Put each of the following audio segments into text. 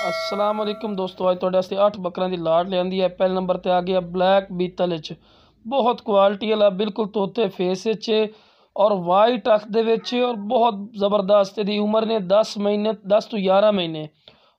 अस्सलाम वालेकुम दोस्तों, अज तुहाडे वास्ते 8 बकरां दी लाट लियांदी है। पहले नंबर ते आ गया ब्लैक बीतल विच, बहुत क्वालिटी वाला, बिल्कुल तोते फेस विच और वाइट अख दे विच और बहुत ज़बरदस्त। इहदी उम्र ने 10 महीने, 10 तो 11 महीने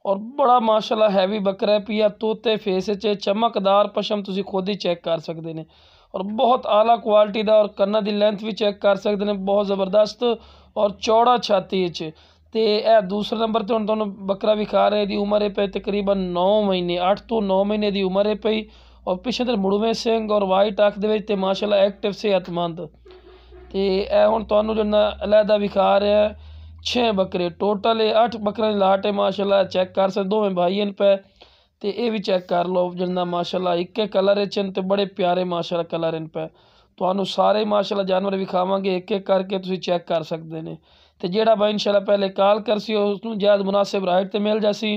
और बड़ा माशाल्लाह हैवी बकरा है। पिया तोते फेस विच, चमकदार पशम तुसीं खुद ही चेक कर सकदे ने और बहुत आला क्वालिटी दा। और कन्ना दी लेंथ भी चेक कर सकदे ने, बहुत ज़बरदस्त और चौड़ा छाती विच। ते ए दूसरे नंबर ते हुण तुहानूं बकरा विखा रहे। दी उम्र है पे तकरीबन 9 महीने, 8 तो 9 महीने दी उम्र है पई और पिछे ते मुड़वे सिंह और वाइट अख दे विच ते माशाल्लाह एक्टिव सेहतमंद। ते ए हुण तुहानूं जो ना अलहदा विखा रहे हैं 6 बकरे टोटल, 8 बकरे लाट है माशाल्लाह। चेक कर सकदे, दोवें भाई हन पे ते ये भी चेक कर लो जिन्ना माशाल्लाह इक्के कलर च ते बड़े प्यारे माशाल्लाह कलर इन पे। तुहानूं सारे माशाल्लाह जानवर विखावांगे, एक एक करके तुसीं चेक कर सकदे ने। ते जेड़ा भाई इंशाल्लाह पहले कॉल करसी उसनूं जायज़ मुनासिब राइट ते मिल जासी।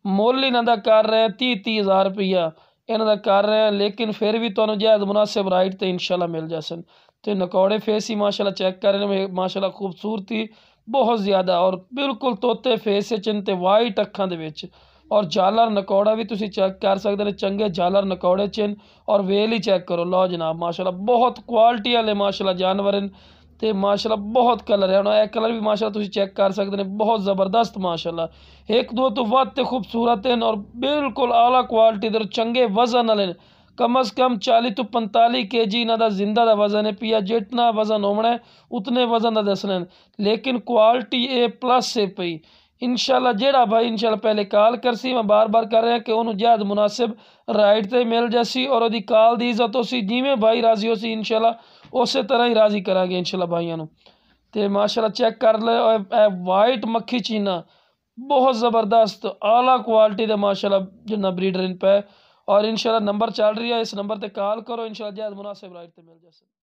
मुੱਲ इन्हां दा कर रहे हैं 30-30 हज़ार रुपया इन्हां दा कर रहे हैं, लेकिन फिर भी तुहानूं जायज़ मुनासिब राइट ते इंशाल्लाह मिल जासन। ते नकौड़े फेस ही माशाल्लाह चेक कर रहे हैं, माशाल्लाह खूबसूरती बहुत ज़्यादा और बिल्कुल तोते फेस च ते वाइट अखां दे विच और झालर नकौड़ा भी तुसीं चेक कर सकदे ने, चंगे झालर नकौड़े च और वेल ही चेक करो। लो जनाब माशाल्लाह बहुत क्वालिटी वाले माशाल्लाह जानवर हैं ते माशाल्लाह बहुत कलर है। हुण कलर भी माशाल्लाह तुसीं चेक कर सकदे ने, बहुत ज़बरदस्त माशाल्लाह। एक दो तो वध ते खूबसूरत हैं और बिल्कुल आला क्वालिटी दे चंगे वजन वाले ने। कम अज़ कम 40 तो 45 kg इन्हां दा जिंदा दा वजन है। पिया जितना वजन होना है उतने वजन दा दसना है, लेकिन क्वालिटी ए प्लस है पई। इंशाल्लाह जेड़ा भाई इंशाल्लाह पहले कॉल करसी, मैं बार बार कर रहा कि उन्होंने जायज़ मुनासिब राइट ते मिल जासी और ओदी कॉल दी इज्जत होसी। जिवें भाई राजी होसी इंशाल्लाह उस तरह ही राजी करांगे इंशाल्लाह भाइयों नूं। ते माशाल्लाह चेक कर ले वाइट मक्खी चीना, बहुत ज़बरदस्त आला क्वालिटी दे माशाल्लाह जिन्ना ब्रीडर इन पे। और इंशाल्लाह नंबर चल रही है, इस नंबर ते कॉल करो, इंशाल्लाह जायज़ मुनासिब राइट ते मिल जासी।